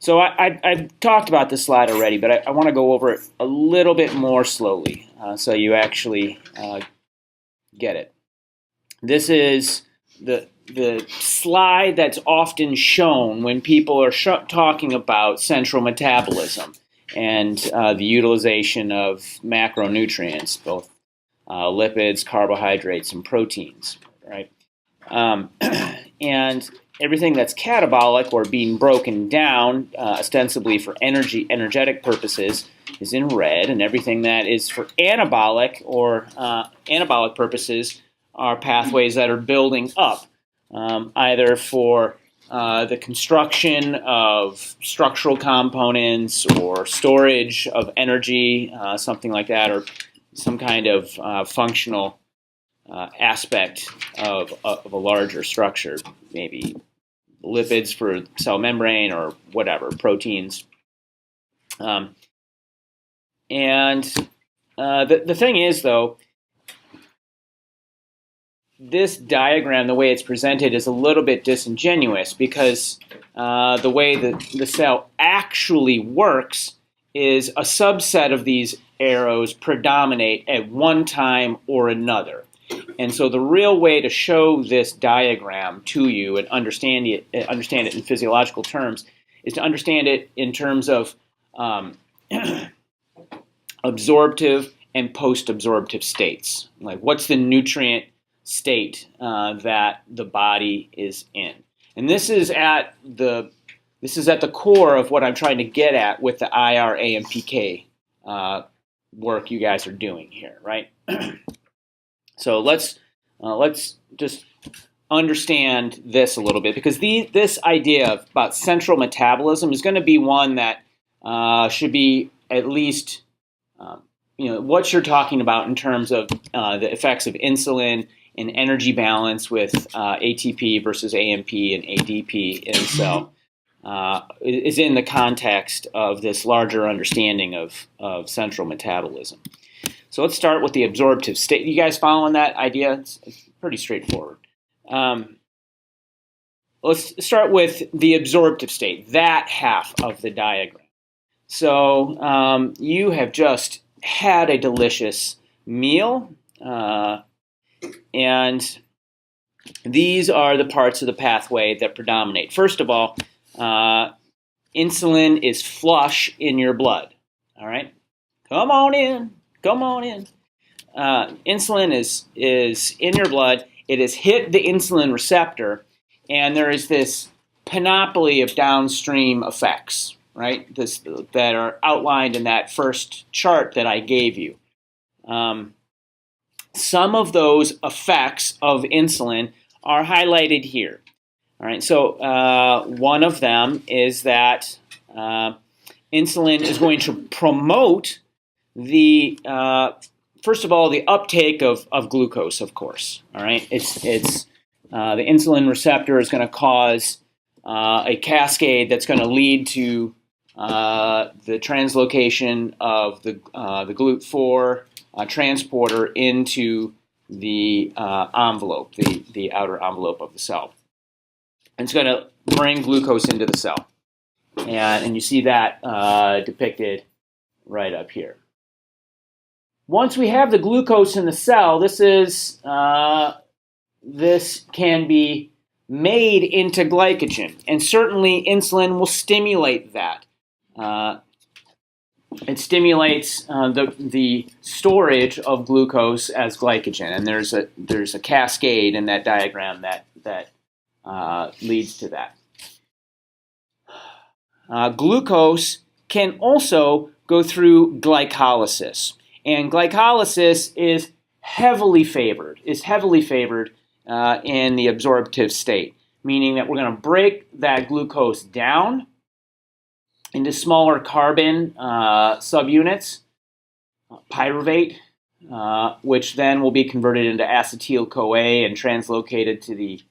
So I've talked about this slide already, but I want to go over it a little bit more slowly so you actually get it. This is the slide that's often shown when people are talking about central metabolism and the utilization of macronutrients, both lipids, carbohydrates, and proteins, right? And everything that's catabolic or being broken down, ostensibly for energetic purposes, is in red, and everything that is for anabolic or anabolic purposes are pathways that are building up, either for the construction of structural components or storage of energy, something like that, or some kind of functional aspect of a larger structure, maybe lipids for cell membrane or whatever, proteins. And the thing is, though, this diagram, the way it's presented, is a little bit disingenuous because the way that the cell actually works is a subset of these arrows predominate at one time or another. And so the real way to show this diagram to you and understand it in physiological terms is to understand it in terms of absorptive and post-absorptive states. Like, what's the nutrient state that the body is in? And this is at the core of what I'm trying to get at with the IR, AMPK work you guys are doing here, right? So let's just understand this a little bit, because this idea about central metabolism is going to be one that should be at least what you're talking about in terms of the effects of insulin and energy balance with ATP versus AMP and ADP in the cell is in the context of this larger understanding of central metabolism. So let's start with the absorptive state. You guys following that idea? It's pretty straightforward. Let's start with the absorptive state, that half of the diagram. So you have just had a delicious meal, and these are the parts of the pathway that predominate. First of all, insulin is flush in your blood. All right? Come on in. Come on in. Insulin is in your blood. It has hit the insulin receptor, and there is this panoply of downstream effects, right? That are outlined in that first chart that I gave you. Some of those effects of insulin are highlighted here. All right. So one of them is that insulin is going to promote the first of all, the uptake of glucose, of course. All right, it's the insulin receptor is going to cause a cascade that's going to lead to the translocation of the GLUT4 transporter into the envelope, the outer envelope of the cell. And it's going to bring glucose into the cell, and you see that depicted right up here. Once we have the glucose in the cell, this can be made into glycogen, and certainly insulin will stimulate that. It stimulates the storage of glucose as glycogen, and there's a cascade in that diagram that leads to that. Glucose can also go through glycolysis. And glycolysis is heavily favored in the absorptive state, meaning that we're going to break that glucose down into smaller carbon subunits, pyruvate, which then will be converted into acetyl-CoA and translocated to the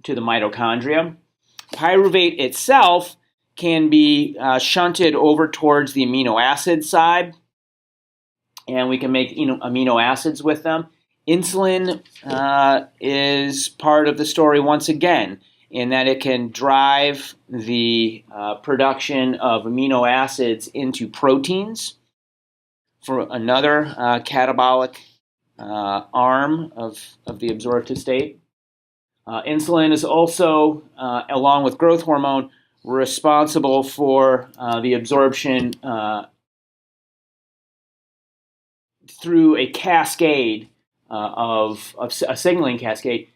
mitochondria. Pyruvate itself can be shunted over towards the amino acid side, and we can make amino acids with them. Insulin is part of the story once again, in that it can drive the production of amino acids into proteins for another catabolic arm of the absorptive state. Insulin is also, along with growth hormone, responsible for the absorption through a cascade of a signaling cascade,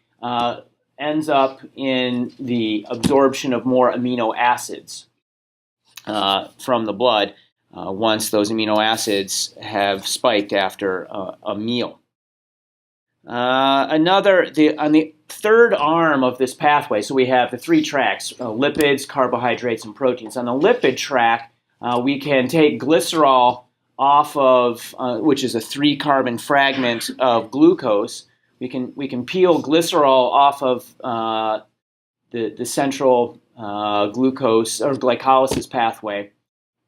ends up in the absorption of more amino acids from the blood once those amino acids have spiked after a meal. On the third arm of this pathway, so we have the three tracks, lipids, carbohydrates, and proteins. On the lipid track, we can take glycerol off of, which is a 3-carbon fragment of glucose. We can peel glycerol off of the central glucose or glycolysis pathway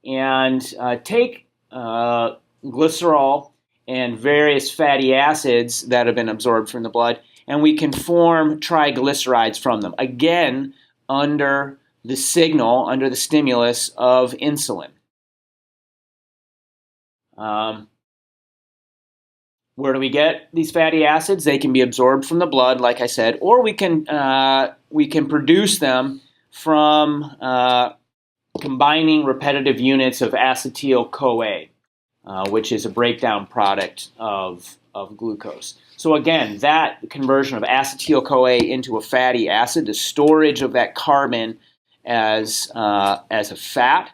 and take glycerol and various fatty acids that have been absorbed from the blood, and we can form triglycerides from them, again, under the signal, under the stimulus of insulin. Where do we get these fatty acids? They can be absorbed from the blood, like I said, or we can produce them from combining repetitive units of acetyl-CoA, which is a breakdown product of glucose. So again, that conversion of acetyl-CoA into a fatty acid, the storage of that carbon as a fat,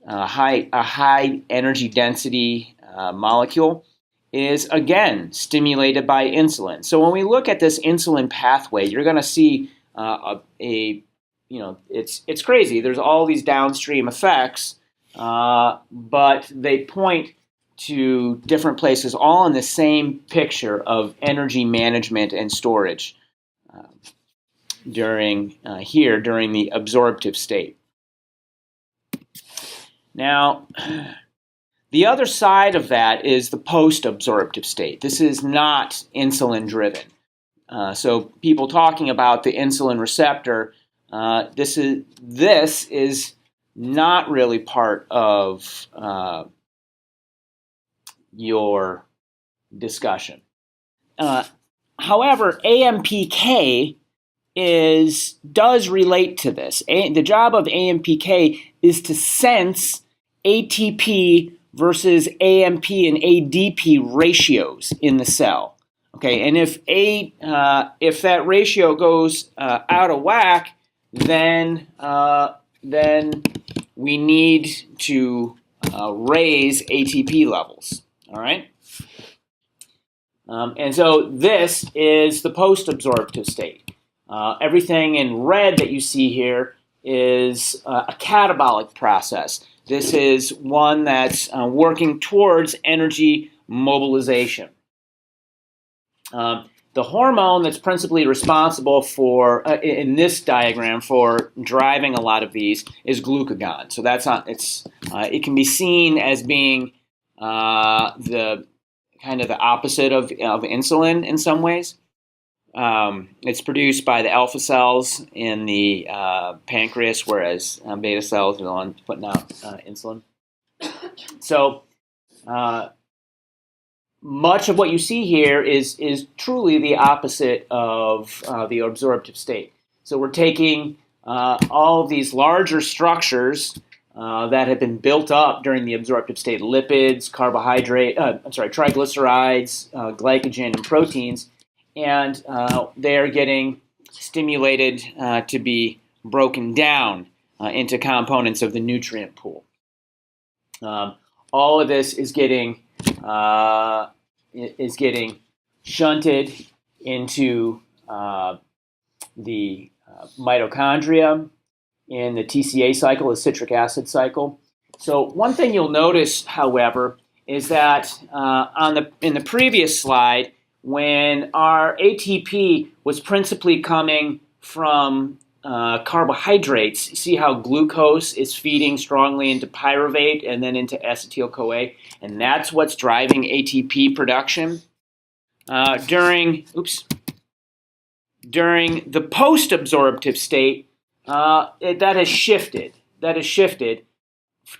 a high energy density molecule, is again stimulated by insulin. So when we look at this insulin pathway, you're going to see it's crazy. There's all these downstream effects, but they point to different places, all in the same picture of energy management and storage during the absorptive state. Now, the other side of that is the post-absorptive state. This is not insulin-driven. So people talking about the insulin receptor, this is not really part of your discussion. However, AMPK does relate to this. The job of AMPK is to sense ATP versus AMP and ADP ratios in the cell. Okay, and if that ratio goes out of whack, then we need to raise ATP levels. All right, and so this is the post-absorptive state. Everything in red that you see here is a catabolic process. This is one that's working towards energy mobilization. The hormone that's principally responsible for, in this diagram, for driving a lot of these is glucagon. So that's not. It can be seen as being the kind of the opposite of insulin in some ways. It's produced by the alpha cells in the pancreas, whereas beta cells are the ones putting out insulin. So much of what you see here is truly the opposite of the absorptive state. So we're taking all of these larger structures that have been built up during the absorptive state, lipids, triglycerides, glycogen, and proteins, and they are getting stimulated to be broken down into components of the nutrient pool. All of this is getting shunted into the mitochondria in the TCA cycle, the citric acid cycle. So one thing you'll notice, however, is that in the previous slide, when our ATP was principally coming from carbohydrates, see how glucose is feeding strongly into pyruvate and then into acetyl-CoA, and that's what's driving ATP production. During during the post-absorptive state, that has shifted. That has shifted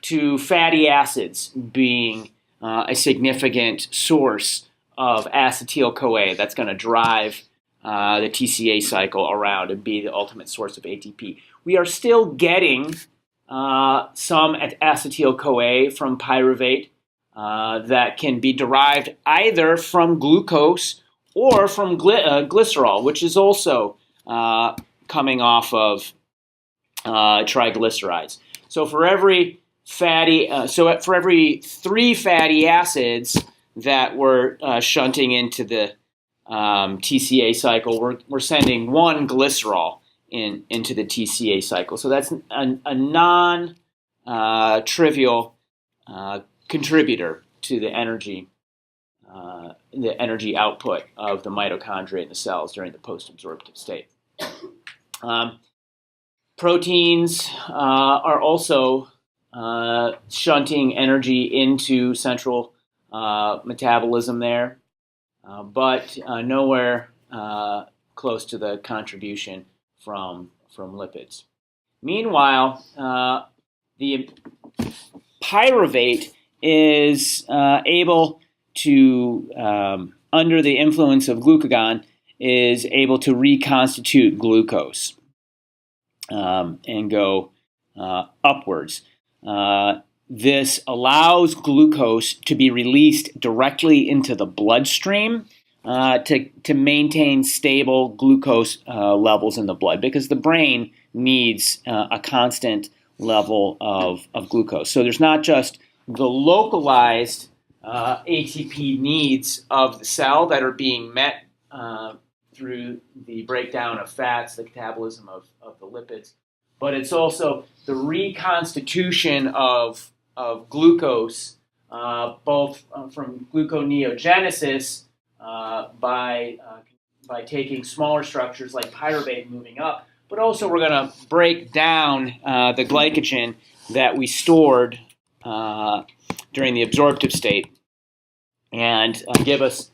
to fatty acids being a significant source of acetyl-CoA that's going to drive the TCA cycle around and be the ultimate source of ATP. We are still getting some acetyl-CoA from pyruvate that can be derived either from glucose or from glycerol, which is also coming off of triglycerides. So for every for every 3 fatty acids that we're shunting into the TCA cycle, we're sending 1 glycerol into the TCA cycle. So that's a non-trivial contributor to the energy output of the mitochondria in the cells during the post-absorptive state. Proteins are also shunting energy into central metabolism there, but nowhere close to the contribution from lipids. Meanwhile, the pyruvate is able to, under the influence of glucagon, is able to reconstitute glucose and go upwards. This allows glucose to be released directly into the bloodstream to maintain stable glucose levels in the blood, because the brain needs a constant level of glucose. So there's not just the localized ATP needs of the cell that are being met through the breakdown of fats, the catabolism of the lipids, but it's also the reconstitution of glucose, both from gluconeogenesis by taking smaller structures like pyruvate moving up, but also we're going to break down the glycogen that we stored during the absorptive state and give us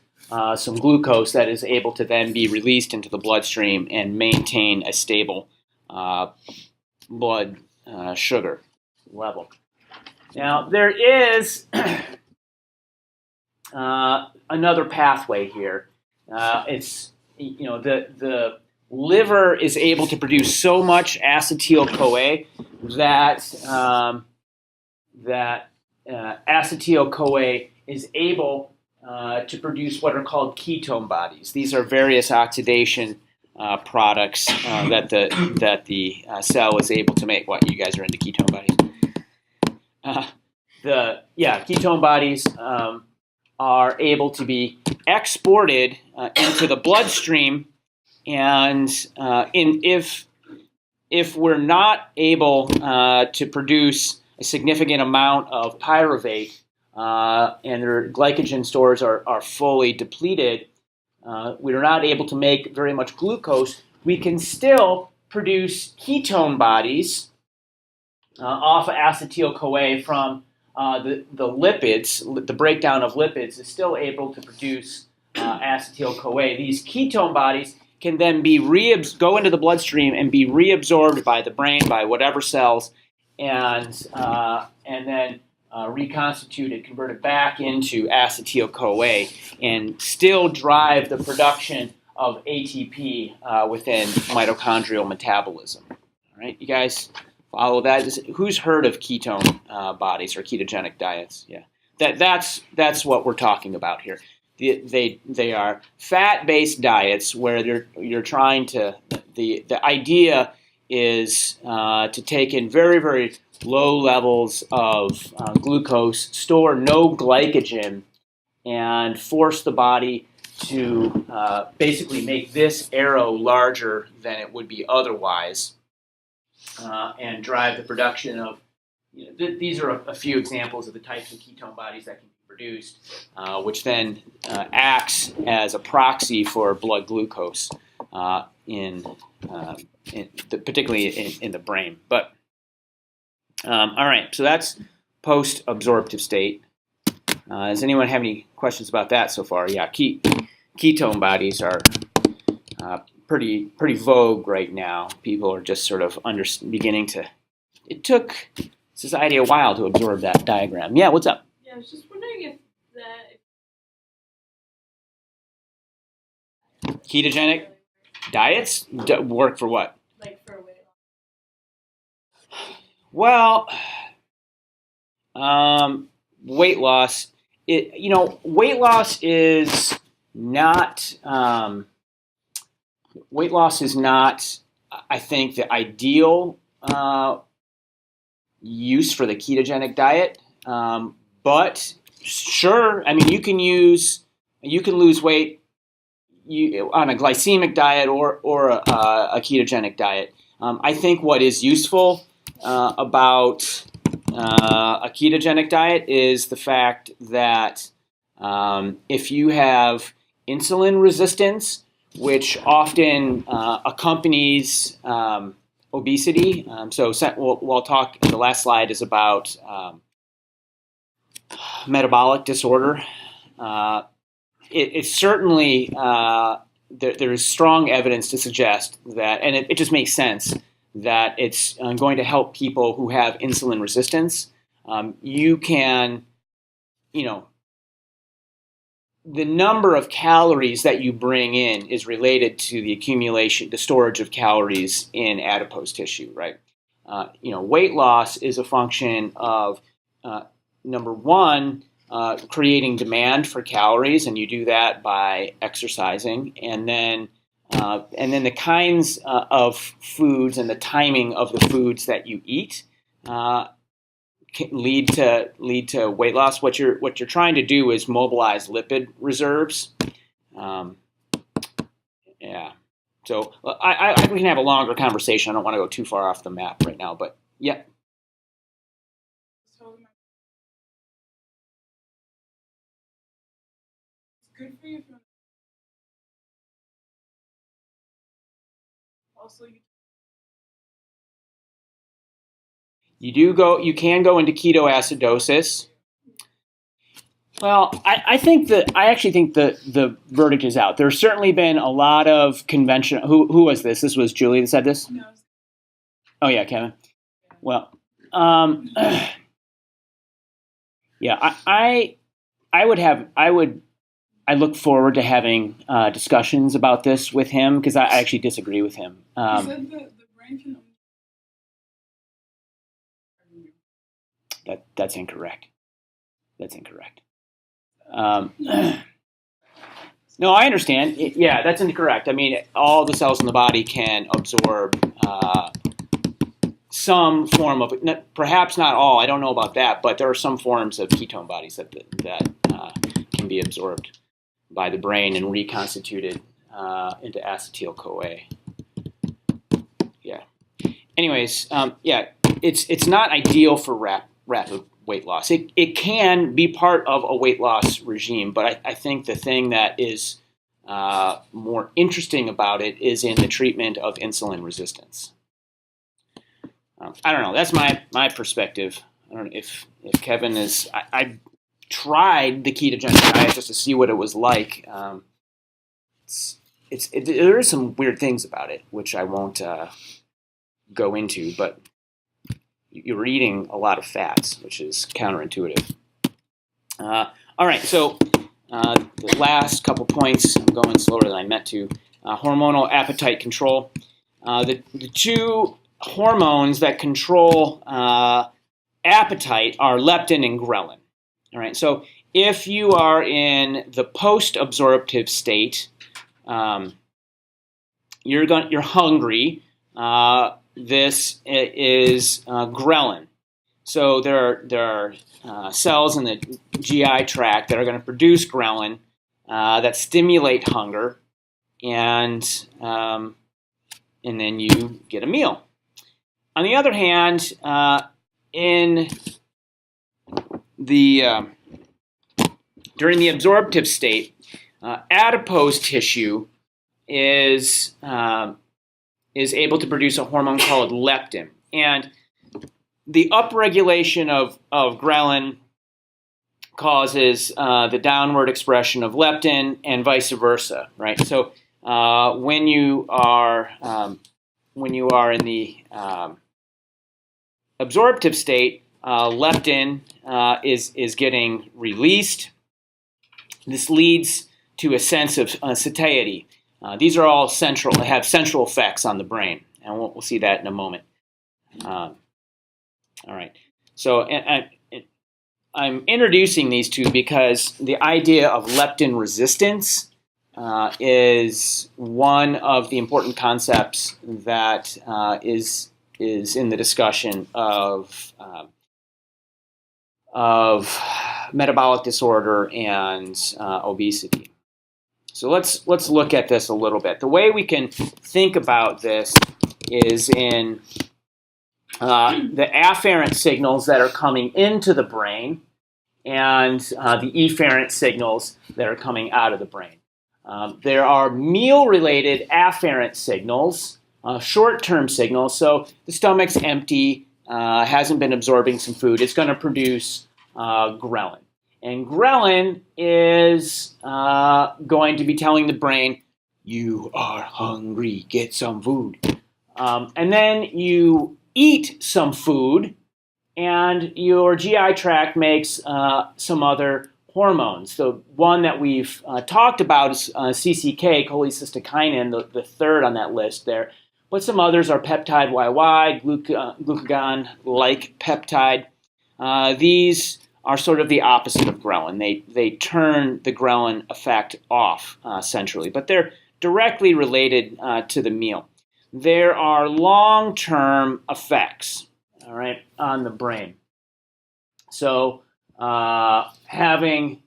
some glucose that is able to then be released into the bloodstream and maintain a stable blood sugar level. Now, there is another pathway here. It's, the liver is able to produce so much acetyl-CoA that acetyl-CoA is able to produce what are called ketone bodies. These are various oxidation products that the cell is able to make. What, you guys are into ketone bodies? Ketone bodies are able to be exported into the bloodstream, and if we're not able to produce a significant amount of pyruvate and their glycogen stores are fully depleted, we are not able to make very much glucose, we can still produce ketone bodies off of acetyl-CoA from the lipids. The breakdown of lipids is still able to produce acetyl-CoA. These ketone bodies can then be go into the bloodstream and be reabsorbed by the brain, by whatever cells, and then reconstituted, converted back into acetyl-CoA, and still drive the production of ATP within mitochondrial metabolism. All right, you guys follow that? Who's heard of ketone bodies or ketogenic diets? Yeah, that's what we're talking about here. They are fat-based diets where you're trying to. The idea is to take in very, very low levels of glucose, store no glycogen, and force the body to basically make this arrow larger than it would be otherwise, and drive the production of. These are a few examples of the types of ketone bodies that can be produced, which then acts as a proxy for blood glucose particularly in the brain. But all right, so that's post-absorptive state. Does anyone have any questions about that so far? Yeah, ketone bodies are pretty vogue right now. People are just sort of beginning to. It took society a while to absorb that diagram. Yeah, what's up? Yeah, I was just wondering if Ketogenic diets work for what? Like for weight Well, loss. weight loss. Weight loss is not. Weight loss is not, I think, the ideal use for the ketogenic diet. But sure, I mean, you can lose weight on a glycemic diet or a ketogenic diet. I think what is useful about a ketogenic diet is the fact that if you have insulin resistance, which often accompanies obesity. So we'll talk, the last slide is about metabolic disorder. It's certainly, there is strong evidence to suggest that, and it just makes sense, that it's going to help people who have insulin resistance. You can, the number of calories that you bring in is related to the storage of calories in adipose tissue, right? Weight loss is a function of, number one, creating demand for calories, and you do that by exercising, and then the kinds of foods and the timing of the foods that you eat can lead to weight loss. What you're trying to do is mobilize lipid reserves. Yeah. So we can have a longer conversation. I don't want to go too far off the map right now, but yeah. So it's good for you. Also, you can go into ketoacidosis. Well, I actually think the verdict is out. There's certainly been a lot of conventional. Who was this? This was Julie that said this? No. Oh yeah, Kevin. Well, yeah, I look forward to having discussions about this with him, because I actually disagree with him. He said the brain can. That's incorrect. That's incorrect. No, I understand. Yeah, that's incorrect. I mean, all the cells in the body can absorb some form of, perhaps not all, I don't know about that, but there are some forms of ketone bodies that can be absorbed by the brain and reconstituted into acetyl-CoA. Yeah. Anyways, yeah, it's not ideal for rapid weight loss. It can be part of a weight loss regime, but I think the thing that is more interesting about it is in the treatment of insulin resistance. I don't know. That's my perspective. I don't know if Kevin is. I tried the ketogenic diet just to see what it was like. There are some weird things about it, which I won't go into, but you're eating a lot of fats, which is counterintuitive. All right, so the last couple points, I'm going slower than I meant to. Hormonal appetite control. The two hormones that control appetite are leptin and ghrelin. All right, so if you are in the post-absorptive state, you're hungry. This is ghrelin. So there are cells in the GI tract that are going to produce ghrelin that stimulate hunger, and then you get a meal. On the other hand, in the during the absorptive state, adipose tissue is able to produce a hormone called leptin, and the upregulation of ghrelin causes the downward expression of leptin, and vice versa, right? So when you are in the absorptive state, leptin is getting released. This leads to a sense of satiety. These are all have central effects on the brain, and we'll see that in a moment. All right. So I'm introducing these two because the idea of leptin resistance is one of the important concepts that is in the discussion of metabolic disorder and obesity. So let's look at this a little bit. The way we can think about this is in the afferent signals that are coming into the brain and the efferent signals that are coming out of the brain. There are meal-related afferent signals, short-term signals. So the stomach's empty, hasn't been absorbing some food. It's going to produce ghrelin. And ghrelin is going to be telling the brain, you are hungry, get some food. And then you eat some food, and your GI tract makes some other hormones. The one that we've talked about is CCK, cholecystokinin, the third on that list there. But some others are peptide YY, glucagon-like peptide. These are sort of the opposite of ghrelin. They turn the ghrelin effect off centrally, but they're directly related to the meal. There are long-term effects, all right, on the brain. So having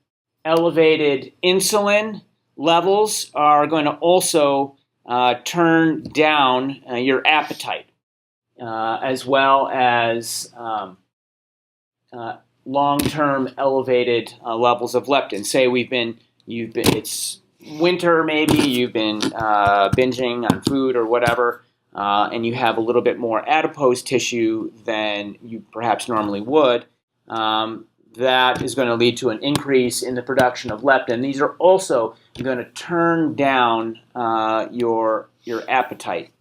elevated insulin levels are going to also turn down your appetite, as well as long-term elevated levels of leptin. Say it's winter maybe, you've been binging on food or whatever, and you have a little bit more adipose tissue than you perhaps normally would. That is going to lead to an increase in the production of leptin. These are also going to turn down your appetite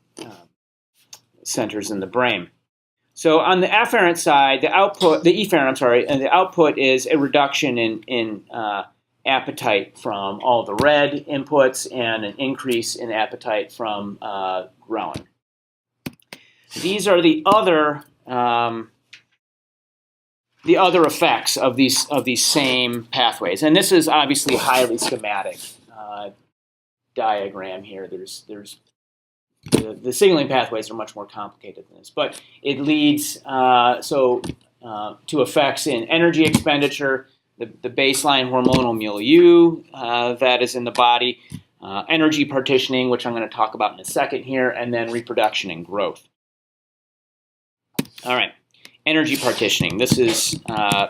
centers in the brain. So on the afferent side, the output is a reduction in appetite from all the red inputs and an increase in appetite from ghrelin. These are the other effects of these same pathways, and this is obviously a highly schematic diagram here. The signaling pathways are much more complicated than this, but it leads to effects in energy expenditure, the baseline hormonal milieu that is in the body, energy partitioning, which I'm going to talk about in a second here, and then reproduction and growth. All right, energy partitioning. This is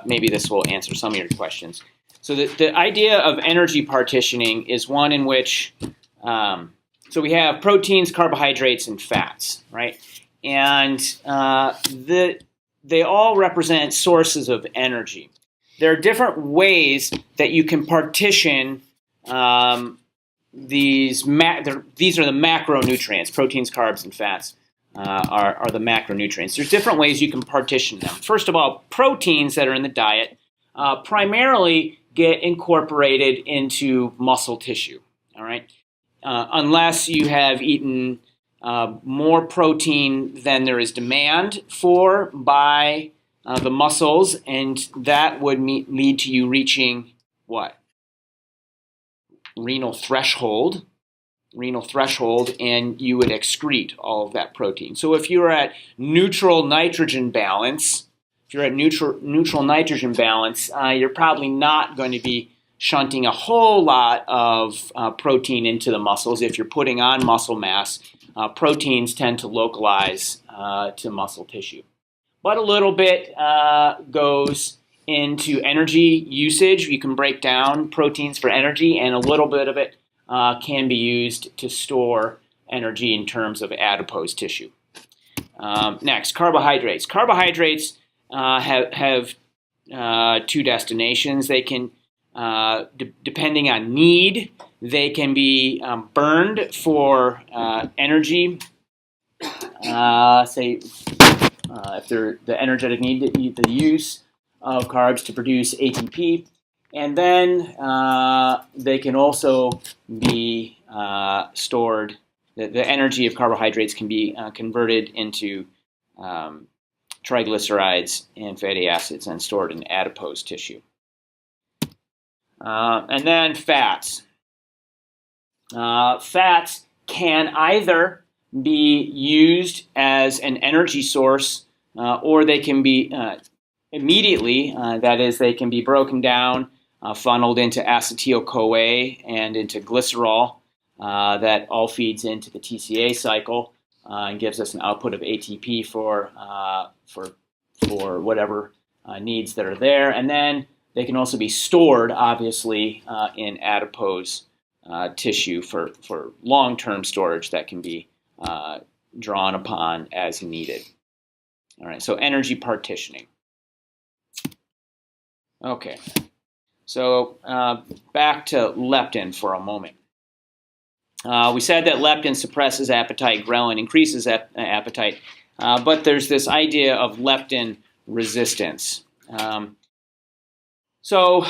maybe this will answer some of your questions. So the idea of energy partitioning is one in which so we have proteins, carbohydrates, and fats, right? And they all represent sources of energy. There are different ways that you can partition these. These are the macronutrients. Proteins, carbs, and fats are the macronutrients. There's different ways you can partition them. First of all, proteins that are in the diet primarily get incorporated into muscle tissue, all right? Unless you have eaten more protein than there is demand for by the muscles, and that would lead to you reaching what? Renal threshold, and you would excrete all of that protein. So if you're at neutral nitrogen balance, you're probably not going to be shunting a whole lot of protein into the muscles. If you're putting on muscle mass, proteins tend to localize to muscle tissue. But a little bit goes into energy usage. You can break down proteins for energy, and a little bit of it can be used to store energy in terms of adipose tissue. Next, carbohydrates. Carbohydrates have two destinations. They can, depending on need, they can be burned for energy. Say if they're the energetic need, the use of carbs to produce ATP, and then they can also be stored. The energy of carbohydrates can be converted into triglycerides and fatty acids and stored in adipose tissue. And then fats. Fats can either be used as an energy source or they can be immediately, that is, they can be broken down, funneled into acetyl-CoA and into glycerol. That all feeds into the TCA cycle and gives us an output of ATP for whatever needs that are there. And then they can also be stored, obviously, in adipose tissue for long-term storage that can be drawn upon as needed. All right, so energy partitioning. Okay, so back to leptin for a moment. We said that leptin suppresses appetite, ghrelin increases appetite, but there's this idea of leptin resistance. So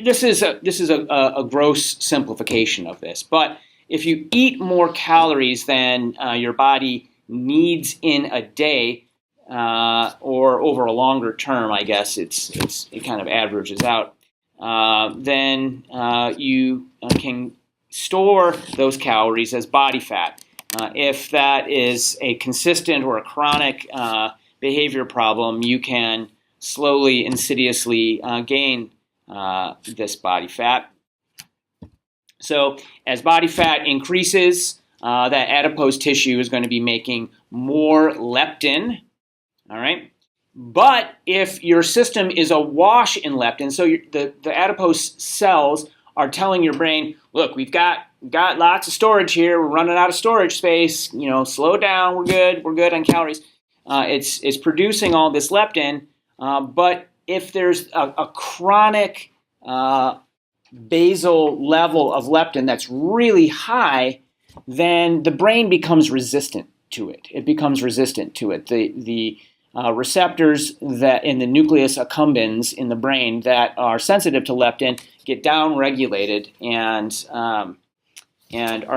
this is a gross simplification of this, but if you eat more calories than your body needs in a day, or over a longer term, I guess it kind of averages out, then you can store those calories as body fat. If that is a consistent or a chronic behavior problem, you can slowly, insidiously gain this body fat. So as body fat increases, that adipose tissue is going to be making more leptin, all right? But if your system is awash in leptin, so the adipose cells are telling your brain, look, we've got lots of storage here. We're running out of storage space. You know, slow down. We're good. We're good on calories. It's producing all this leptin. But if there's a chronic basal level of leptin that's really high, then the brain becomes resistant to it. It becomes resistant to it. The receptors that in the nucleus accumbens in the brain that are sensitive to leptin get down-regulated and are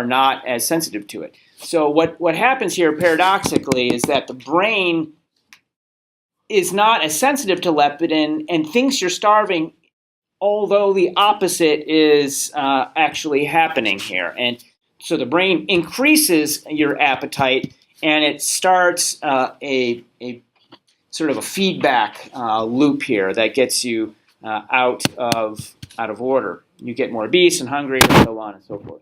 not as sensitive to it. So what happens here paradoxically is that the brain is not as sensitive to leptin and thinks you're starving, although the opposite is actually happening here. And so the brain increases your appetite and it starts a sort of a feedback loop here that gets you out of order. You get more obese and hungry and so on and so forth.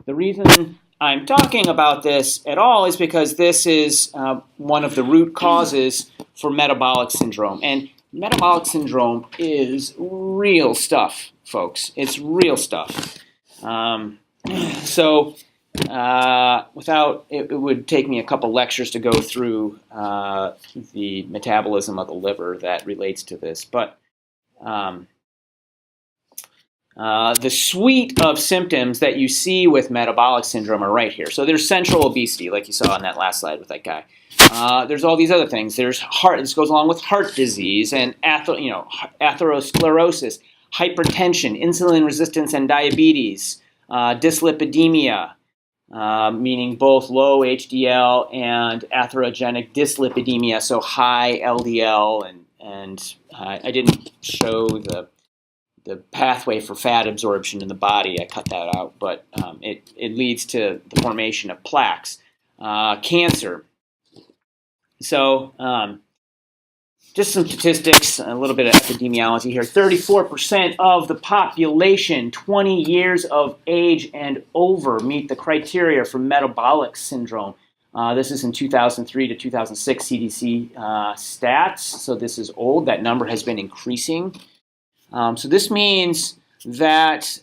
The reason I'm talking about this at all is because this is one of the root causes for metabolic syndrome. And metabolic syndrome is real stuff, folks. It's real stuff. It would take me a couple lectures to go through the metabolism of the liver that relates to this. But the suite of symptoms that you see with metabolic syndrome are right here. So there's central obesity, like you saw on that last slide with that guy. There's all these other things. There's heart. This goes along with heart disease and atherosclerosis, hypertension, insulin resistance, and diabetes. Dyslipidemia, meaning both low HDL and atherogenic dyslipidemia, so high LDL, and I didn't show the pathway for fat absorption in the body. I cut that out, but it leads to the formation of plaques. Cancer. So just some statistics, a little bit of epidemiology here. 34% of the population 20 years of age and over meet the criteria for metabolic syndrome. This is in 2003 to 2006 CDC stats, so this is old. That number has been increasing. So this means that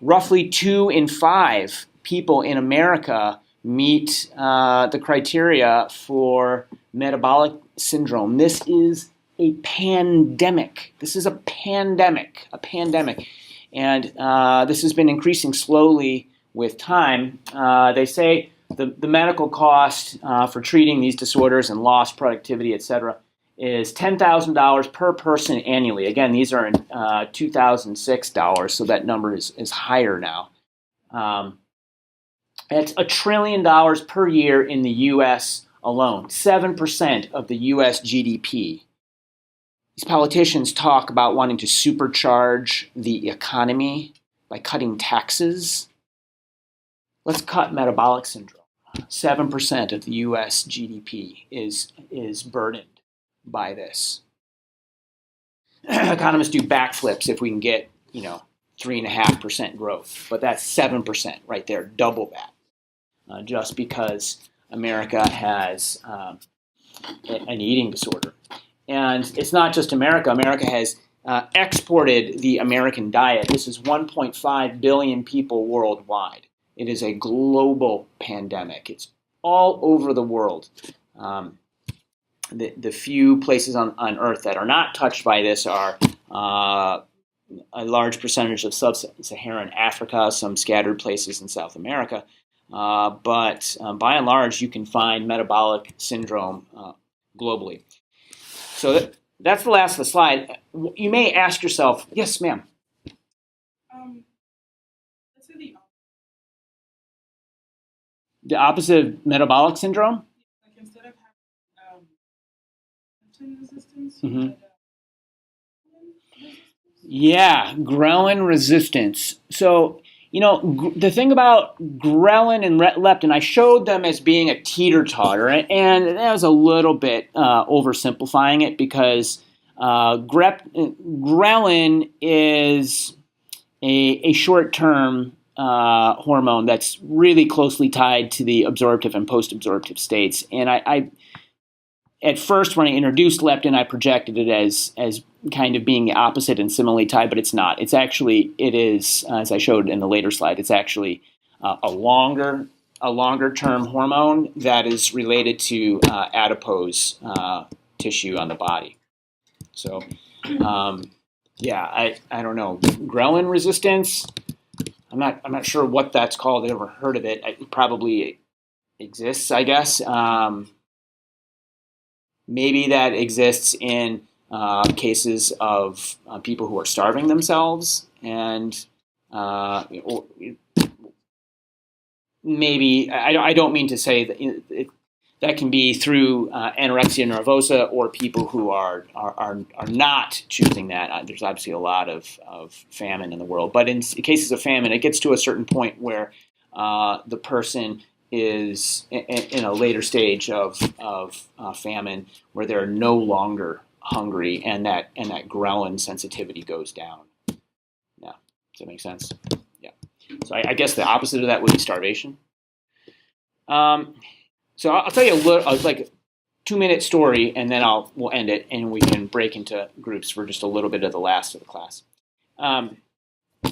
roughly 2 in 5 people in America meet the criteria for metabolic syndrome. This is a pandemic. This is a pandemic. And this has been increasing slowly with time. They say the medical cost for treating these disorders and lost productivity, etc., is $10,000 per person annually. Again, these are in 2006 dollars, so that number is higher now. It's $1 trillion per year in the U.S. alone, 7% of the U.S. GDP. These politicians talk about wanting to supercharge the economy by cutting taxes. Let's cut metabolic syndrome. 7% of the U.S. GDP is burdened by this. Economists do backflips if we can get, 3.5% growth, but that's 7% right there, double that, just because America has an eating disorder. And it's not just America. America has exported the American diet. This is 1.5 billion people worldwide. It is a global pandemic. It's all over the world. The few places on Earth that are not touched by this are a large percentage of sub-Saharan Africa, some scattered places in South America. But by and large, you can find metabolic syndrome globally. So that's the last of the slide. You may ask yourself, yes, ma'am. Let's say The opposite of metabolic syndrome? like instead of having insulin resistance, Mm-hmm. resistance? Yeah, ghrelin resistance. So, the thing about ghrelin and leptin, I showed them as being a teeter-totter, and that was a little bit oversimplifying it because ghrelin is a short-term hormone that's really closely tied to the absorptive and post-absorptive states. And I at first, when I introduced leptin, I projected it as kind of being the opposite and similarly tied, but it's not. It is, as I showed in the later slide, it's actually a longer term hormone that is related to adipose tissue on the body. So, I don't know. Ghrelin resistance. I'm not sure what that's called. I've never heard of it. It probably exists, I guess. Maybe that exists in cases of people who are starving themselves, and maybe I don't mean to say that that can be through anorexia nervosa or people who are not choosing that. There's obviously a lot of famine in the world, but in cases of famine, it gets to a certain point where the person is in a later stage of famine where they're no longer hungry, and that ghrelin sensitivity goes down. Yeah, does that make sense? Yeah. So I guess the opposite of that would be starvation. So I'll tell you a little, like a 2-minute story, and then we'll end it, and we can break into groups for just a little bit of the last of the class.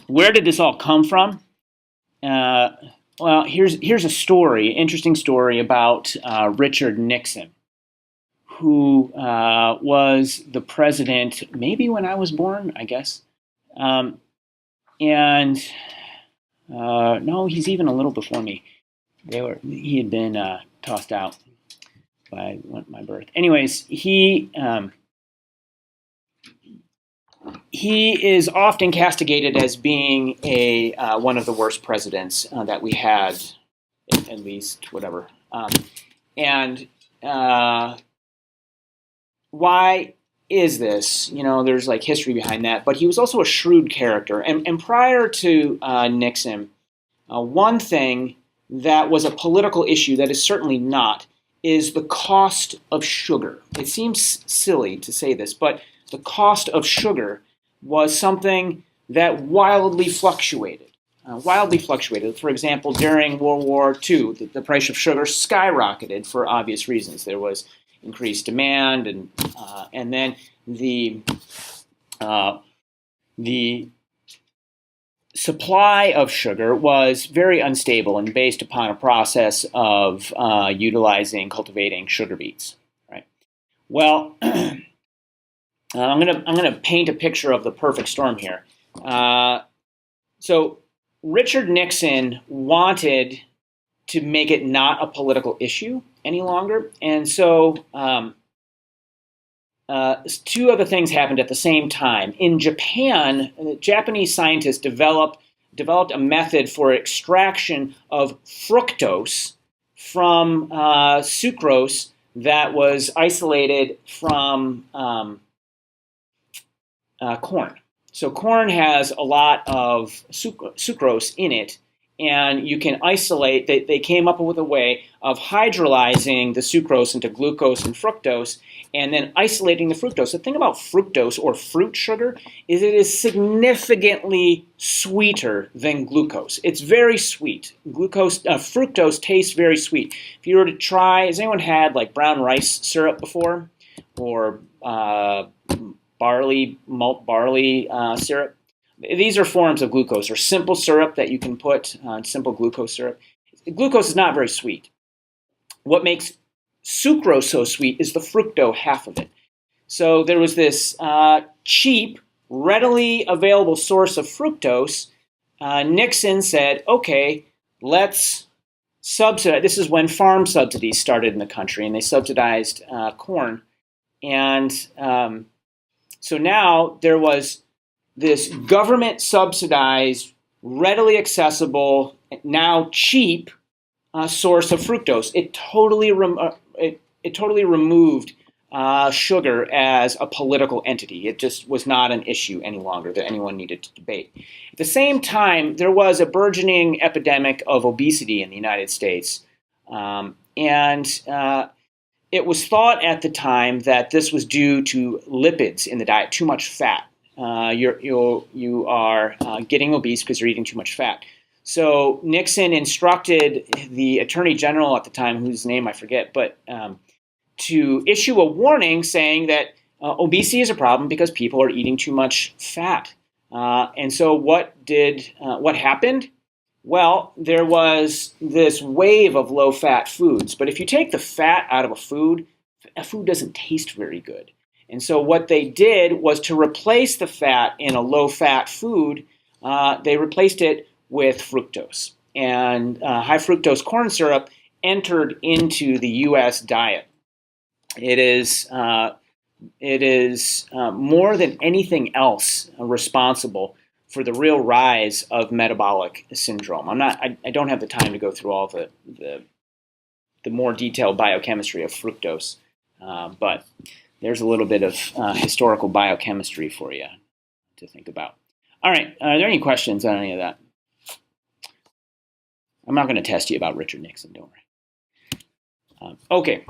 Where did this all come from? Well, here's a story, interesting story about Richard Nixon, who was the president maybe when I was born, I guess. No, he's even a little before me. He had been tossed out by my birth. Anyways, he is often castigated as being one of the worst presidents that we had, at least whatever. Why is this? There's like history behind that, but he was also a shrewd character. And prior to Nixon, one thing that was a political issue that is certainly not is the cost of sugar. It seems silly to say this, but the cost of sugar was something that wildly fluctuated. For example, during World War II, the price of sugar skyrocketed for obvious reasons. There was increased demand, and then the supply of sugar was very unstable and based upon a process of cultivating sugar beets. Right. Well, I'm gonna paint a picture of the perfect storm here. So Richard Nixon wanted to make it not a political issue any longer, and so two other things happened at the same time. In Japan, Japanese scientists developed a method for extraction of fructose from sucrose that was isolated from corn. So corn has a lot of sucrose in it, and you can isolate. They came up with a way of hydrolyzing the sucrose into glucose and fructose, and then isolating the fructose. The thing about fructose, or fruit sugar, is it is significantly sweeter than glucose. It's very sweet. Fructose tastes very sweet. If you were to try, has anyone had like brown rice syrup before, or malt barley syrup? These are forms of glucose, or simple syrup that you can put on simple glucose syrup. Glucose is not very sweet. What makes sucrose so sweet is the fructose half of it. So there was this cheap, readily available source of fructose. Nixon said, okay, let's subsidize. This is when farm subsidies started in the country, and they subsidized corn. And so now there was this government subsidized, readily accessible, now cheap source of fructose. It totally removed sugar as a political entity. It just was not an issue any longer that anyone needed to debate. At the same time, there was a burgeoning epidemic of obesity in the United States. It was thought at the time that this was due to lipids in the diet, too much fat. You are getting obese because you're eating too much fat. So Nixon instructed the Attorney General at the time, whose name I forget, but to issue a warning saying that obesity is a problem because people are eating too much fat. And so what happened? Well, there was this wave of low-fat foods. But if you take the fat out of a food doesn't taste very good. And so what they did was to replace the fat in a low-fat food, they replaced it with fructose. And high fructose corn syrup entered into the U.S. diet. It is more than anything else responsible for the real rise of metabolic syndrome. I don't have the time to go through all the more detailed biochemistry of fructose, but there's a little bit of historical biochemistry for you to think about. All right, are there any questions on any of that? I'm not going to test you about Richard Nixon, don't worry. Okay,